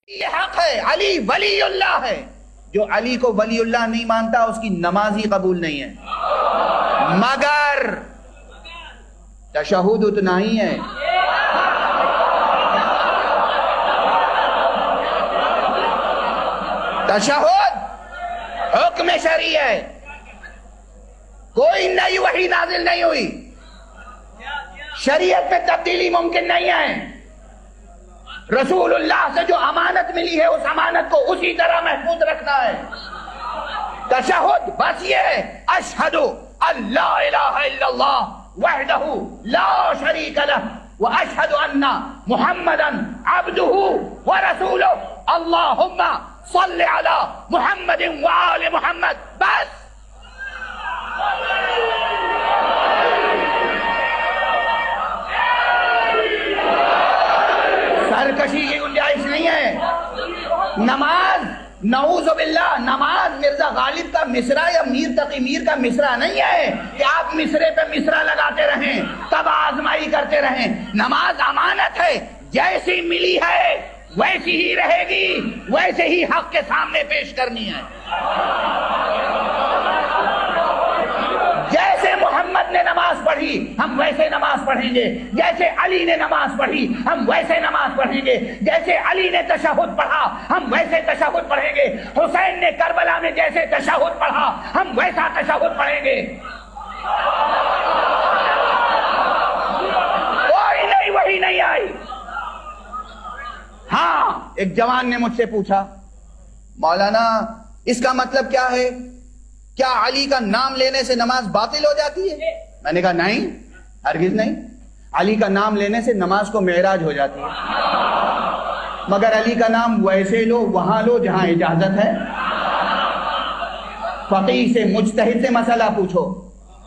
یہ حق ہے، علی ولی اللہ ہے. جو علی کو ولی اللہ نہیں مانتا اس کی نماز ہی قبول نہیں ہے. مگر تشہد اتنا ہی ہے. تشہد حکم شرعی ہے، کوئی نئی وحی نازل نہیں ہوئی، شریعت میں تبدیلی ممکن نہیں ہے. رسول اللہ سے جو امانت ملی ہے اس امانت کو اسی طرح محفوظ رکھنا ہے. تشہد بس یہ ہے، اشہد ان لا الہ الا اللہ وحدہ لا شریک لہ واشہد ان محمدا عبدہ ورسولہ اللہم صل علی محمد وآل محمد. بس سرکشی کی گنجائش نہیں ہے. نماز نعوذ باللہ نماز مرزا غالب کا مصرع یا میر تقی میر کا مصرع نہیں ہے کہ آپ مصرے پہ مصرع لگاتے رہیں تب آزمائی کرتے رہیں. نماز امانت ہے، جیسی ملی ہے ویسی ہی رہے گی، ویسے ہی حق کے سامنے پیش کرنی ہے. جیسے محمد نے نماز پڑھی ہم ویسے نماز پڑھیں گے، جیسے علی نے نماز پڑھی ہم ویسے نماز پڑھیں گے، جیسے علی نے تشہد پڑھا ہم ویسے تشہد پڑھیں گے، حسین نے کربلا میں جیسے تشہد پڑھا ہم ویسا تشہد پڑھیں گے. کوئی نئی وحی نہیں آئی. ہاں ایک جوان نے مجھ سے پوچھا مولانا اس کا مطلب کیا ہے، کیا علی کا نام لینے سے نماز باطل ہو جاتی ہے؟ میں نے کہا نہیں، ہرگز نہیں. علی کا نام لینے سے نماز کو معراج ہو جاتی ہے، مگر علی کا نام ویسے لو وہاں لو جہاں اجازت ہے. فقیہ سے مجتہد سے مسئلہ پوچھو.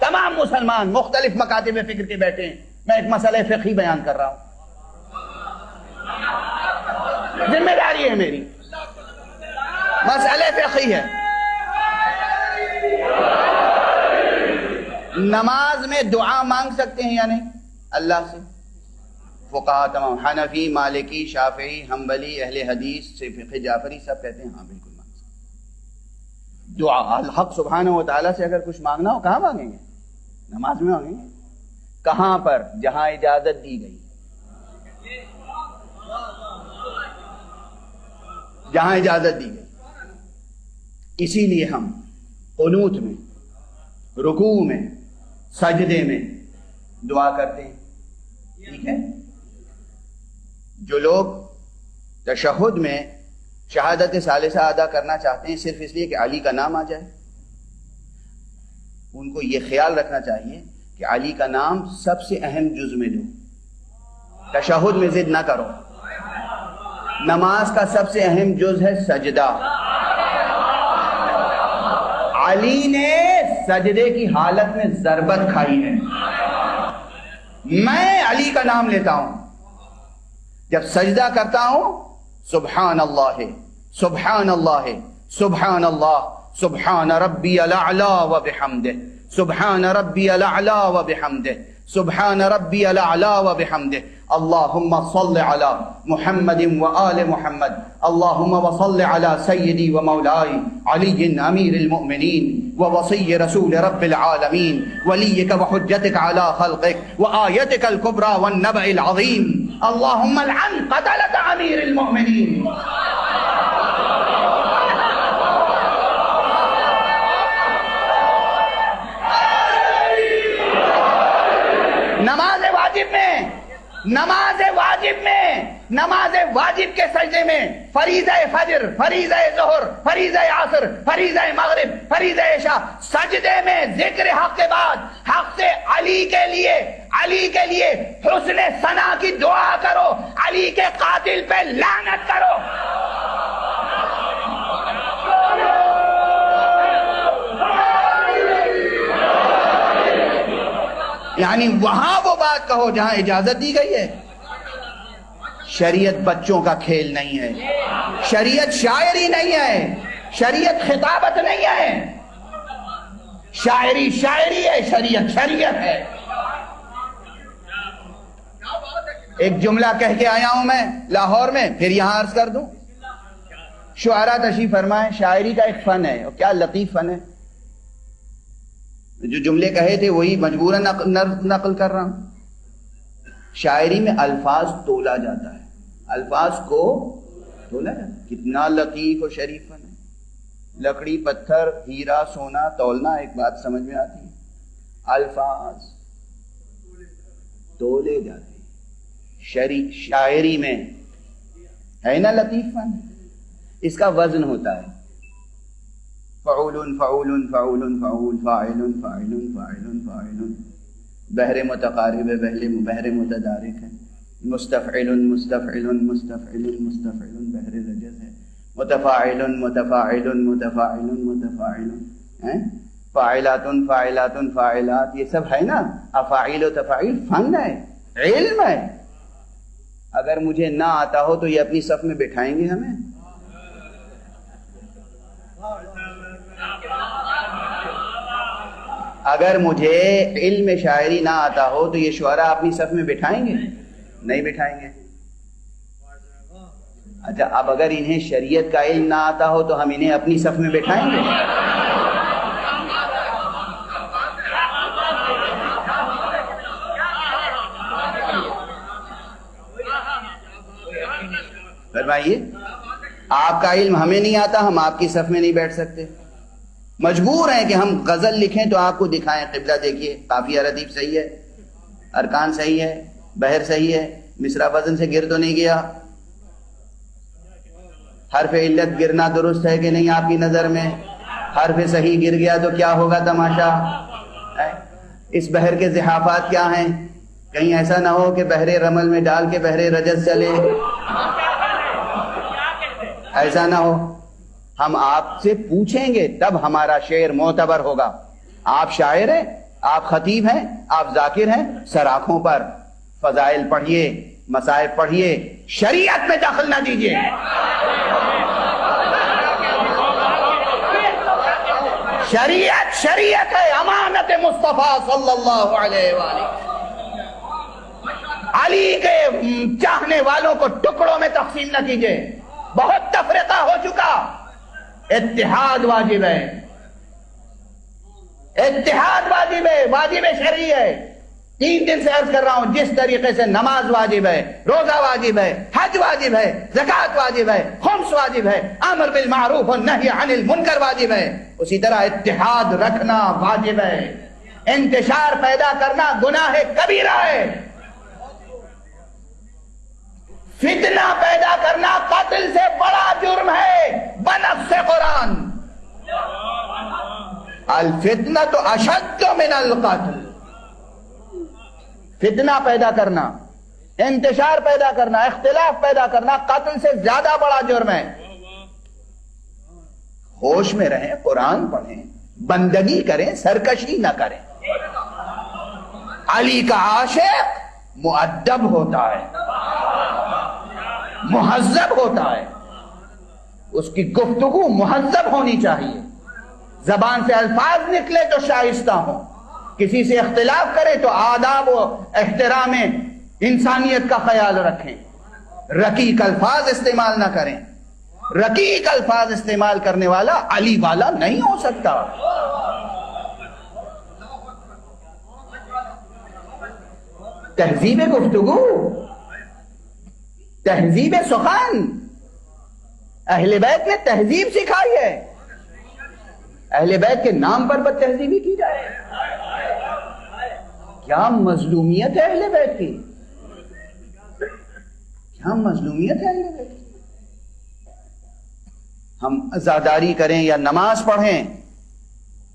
تمام مسلمان مختلف مکاتب فکر کے بیٹھے ہیں، میں ایک مسئلہ فقہی بیان کر رہا ہوں، ذمہ داری ہے میری، مسئلہ فقہی ہے. نماز میں دعا مانگ سکتے ہیں یا نہیں اللہ سے؟ فقہاء تمام حنفی مالکی شافعی حنبلی اہل حدیث سے فقہ جعفری سب کہتے ہیں ہاں بالکل مانگ سکتے. دعا الحق سبحانہ و تعالیٰ سے اگر کچھ مانگنا ہو کہاں مانگیں گے؟ نماز میں مانگیں گے. کہاں پر؟ جہاں اجازت دی گئی، جہاں اجازت دی گئی. اسی لیے ہم قنوت میں، رکوع میں، سجدے میں دعا کرتے ہیں. ٹھیک ہے؟ جو لوگ تشہد میں شہادت ثالثہ ادا کرنا چاہتے ہیں صرف اس لیے کہ علی کا نام آ جائے، ان کو یہ خیال رکھنا چاہیے کہ علی کا نام سب سے اہم جز میں لو. تشہد میں ضد نہ کرو. نماز کا سب سے اہم جز ہے سجدہ. علی نے سجدے کی حالت میں ضربت کھائی ہے. میں علی کا نام لیتا ہوں، جب سجدہ کرتا ہوں سبحان اللہ سبحان اللہ سبحان اللہ سبحان ربی الاعلی و بحمدہ سبحان ربی الاعلی و بحمدہ سبحان ربی الاعلی و بحمدہ اللہم صل علی محمد و آل محمد اللہم وصل علی سیدی و مولائی علی امیر المؤمنین ووصی رسول رب العالمین ولیک وحجتک علی خلقک وآیتک الکبری والنبع العظیم اللہم العن قتلت امیر المؤمنین. نماز واجب کے سجدے میں فریضہ فجر، فریضہ ظہر، فریضہ عصر، فریضہ مغرب، فریضہ عشاء، سجدے میں ذکر حق کے بعد حق سے علی کے لیے حسن ثنا کی دعا کرو، علی کے قاتل پہ لعنت کرو. یعنی وہاں وہ بات کہو جہاں اجازت دی گئی ہے. شریعت بچوں کا کھیل نہیں ہے، شریعت شاعری نہیں ہے، شریعت خطابت نہیں ہے. شاعری ہے، شریعت ہے. ایک جملہ کہہ کے آیا ہوں میں لاہور میں، پھر یہاں عرض کر دوں. شعراء تشریف فرمائیں، شاعری کا ایک فن ہے، اور کیا لطیف فن ہے. جو جملے کہے تھے وہی مجبوراً نقل کر رہا ہوں. شاعری میں الفاظ تولا جاتا ہے، الفاظ کو تولا جاتا ہے. کتنا لطیف و شریف فن ہے. لکڑی، پتھر، ہیرا، سونا تولنا ایک بات سمجھ میں آتی ہے، الفاظ تولے جاتے ہیں. شاعری میں ہے نا لطیف فن. اس کا وزن ہوتا ہے فعول فعول فعول فعول فاعل فاعل فاعل فاعل. بحر متقارب ہے، بحر متدارک ہے. مستفعل مستفعل مستفعل مستفعل بحر رجز ہے. متفاعل متفاعل متفاعل متفاعل. فاعلات فاعلات فاعلات، یہ سب ہے نا افاعیل و تفاعیل. فن ہے، علم ہے. اگر مجھے نہ آتا ہو تو یہ اپنی صف میں بٹھائیں گے ہمیں؟ اگر مجھے علم شاعری نہ آتا ہو تو یہ شعراء اپنی صف میں بٹھائیں گے؟ نہیں بٹھائیں گے. اچھا، اب اگر انہیں شریعت کا علم نہ آتا ہو تو ہم انہیں اپنی صف میں بٹھائیں گے؟ فرمائیے، آپ کا علم ہمیں نہیں آتا، ہم آپ کی صف میں نہیں بیٹھ سکتے. مجبور ہیں کہ ہم غزل لکھیں تو آپ کو دکھائیں. قبلہ دیکھیے، قافیہ ردیف صحیح ہے، ارکان صحیح ہے، بحر صحیح ہے، مصرع وزن سے گر تو نہیں گیا، حرف علت گرنا درست ہے کہ نہیں آپ کی نظر میں؟ حرف صحیح گر گیا تو کیا ہوگا تماشا؟ اس بحر کے زحافات کیا ہیں؟ کہیں ایسا نہ ہو کہ بحر رمل میں ڈال کے بحر رجز چلے، ایسا نہ ہو. ہم آپ سے پوچھیں گے تب ہمارا شعر معتبر ہوگا. آپ شاعر ہیں، آپ خطیب ہیں، آپ ذاکر ہیں، سر آنکھوں پر فضائل پڑھیے، مصائب پڑھیے، شریعت میں دخل نہ دیجیے. شریعت ہے، امانت مصطفیٰ صلی اللہ علیہ وآلہ. علی کے چاہنے والوں کو ٹکڑوں میں تقسیم نہ کیجیے، بہت تفرقہ ہو چکا. اتحاد واجب ہے، اتحاد واجب ہے، واجب شرعی ہے. 3 دن سے عرض کر رہا ہوں، جس طریقے سے نماز واجب ہے، روزہ واجب ہے، حج واجب ہے، زکوٰۃ واجب ہے، خمس واجب ہے، امر بالمعروف اور نہی عن المنکر واجب ہے، اسی طرح اتحاد رکھنا واجب ہے. انتشار پیدا کرنا گناہ کبیرہ ہے. فتنہ پیدا کرنا قتل سے بڑا جرم ہے بنص قرآن. الفتنۃ اشد من القتل. فتنہ پیدا کرنا، انتشار پیدا کرنا، اختلاف پیدا کرنا قتل سے زیادہ بڑا جرم ہے. ہوش میں رہیں، قرآن پڑھیں، بندگی کریں، سرکشی نہ کریں. علی کا عاشق مؤدب ہوتا ہے، مہذب ہوتا ہے. اس کی گفتگو مہذب ہونی چاہیے. زبان سے الفاظ نکلے تو شائستہ ہوں. کسی سے اختلاف کرے تو آداب و احترام انسانیت کا خیال رکھیں. رقیق الفاظ استعمال نہ کریں. رقیق الفاظ استعمال کرنے والا علی والا نہیں ہو سکتا. تہذیب گفتگو، تہذیب سخن، اہل بیت نے تہذیب سکھائی ہے. اہل بیت کے نام پر بد تہذیبی کی جائے، کیا مظلومیت ہے اہل بیت کی، کیا مظلومیت ہے اہل بیت کی. ہم عزاداری کریں یا نماز پڑھیں،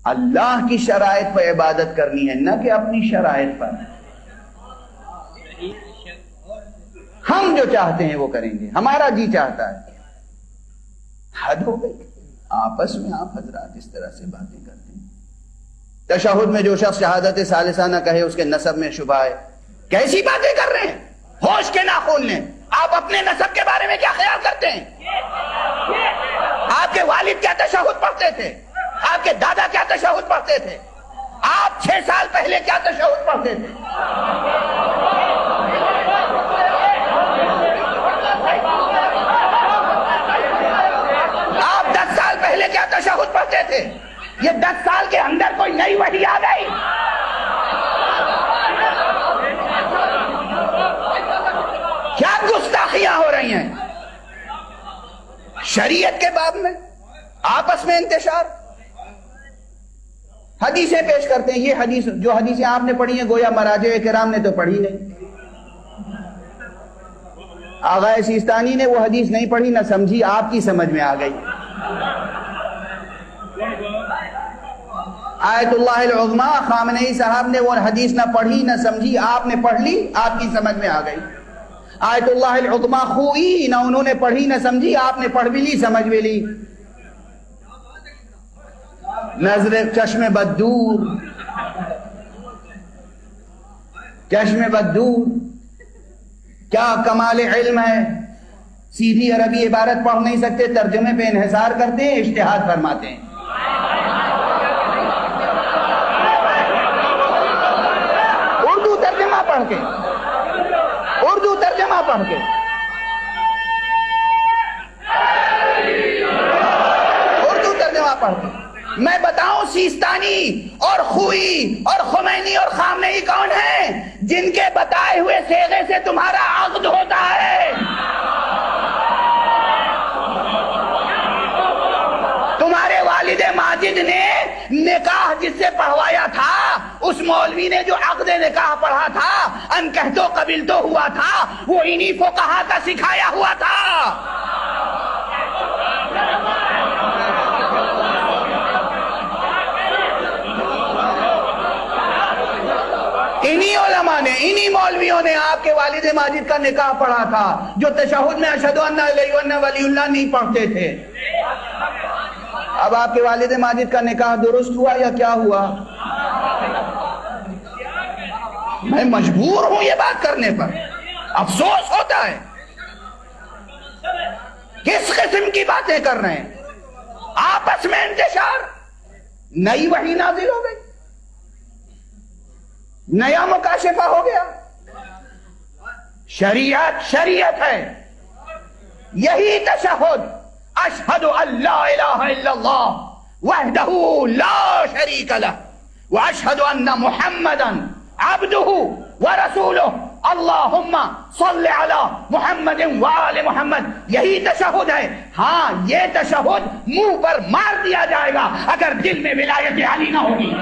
اللہ کی شرائط پر عبادت کرنی ہے، نہ کہ اپنی شرائط پر. ہم جو چاہتے ہیں وہ کریں گے، ہمارا جی چاہتا ہے. حد ہو گئی. آپس میں آپ حضرات اس طرح سے باتیں کرتے ہیں. تشہد میں جو شخص شہادت ثالثہ نہ کہے اس کے نسب میں شبہ ہے. کیسی باتیں کر رہے ہیں؟ ہوش کے ناخن لیں. آپ اپنے نسب کے بارے میں کیا خیال کرتے ہیں؟ آپ کے والد کیا تشہد پڑھتے تھے؟ آپ کے دادا کیا تشہد پڑھتے تھے؟ آپ 6 سال پہلے کیا تشہد پڑھتے تھے؟ تھے، یہ 10 سال کے اندر کوئی نئی وحی آ گئی؟ کیا گستاخیاں ہو رہی ہیں شریعت کے باب میں؟ آپس میں انتشار، حدیثیں پیش کرتے ہیں، یہ حدیث، جو حدیثیں آپ نے پڑھی ہیں گویا مراجع کرام نے تو پڑھی نہیں، آغا سیستانی نے وہ حدیث نہیں پڑھی نہ سمجھی، آپ کی سمجھ میں آ گئی۔ آیت اللہ العظمی خامنئی صاحب نے وہ حدیث نہ پڑھی نہ سمجھی، آپ نے پڑھ لی، آپ کی سمجھ میں آ گئی۔ آیت اللہ العظمی خوئی، نہ انہوں نے پڑھی نہ سمجھی، آپ نے پڑھ بھی لی، سمجھ بھی لی۔ نظر چشم بددور، چشم بددور، کیا کمال علم ہے، سیدھی عربی عبارت پڑھ نہیں سکتے، ترجمے پہ انحصار کرتے ہیں، اجتہاد فرماتے ہیں۔ اردو ترجمہ پڑھ کے، اردو ترجمہ پڑھ کے، اردو ترجمہ پڑھ کے میں بتاؤں سیستانی اور خوئی اور خمینی اور خامنئی کون ہیں جن کے بتائے ہوئے صیغے سے تمہارا عقد ہوتا ہے؟ تمہارے والد ماجد نے نکاح جس سے پڑھوایا تھا، اس مولوی نے جو عقد نکاح پڑھا تھا، ان کہتو قبل تو ہوا تھا، وہ انہی فقہا کا سکھایا ہوا تھا۔ انہی علماء نے، انہی مولویوں نے آپ کے والد ماجد کا نکاح پڑھا تھا، جو تشہد میں اشہد ان لا الہ الا اللہ ولی اللہ نہیں پڑھتے تھے۔ اب آپ کے والد ماجد کا نکاح درست ہوا یا کیا ہوا؟ میں مجبور ہوں یہ بات کرنے پر، افسوس ہوتا ہے۔ کس قسم کی باتیں کر رہے ہیں؟ آپس میں انتشار، نئی وحی نازل ہو گئی، نیا مکاشفہ ہو گیا۔ شریعت شریعت ہے، یہی تشہد، اشہد ان لا الہ الا اللہ وحدہ لا شریک لہ واشہد ان محمدا عبدہ ورسولہ اللہم صل علی محمد وآل محمد، یہی تشہد ہے۔ ہاں، یہ تشہد منہ پر مار دیا جائے گا اگر دل میں ولایت علی نہ ہوگی۔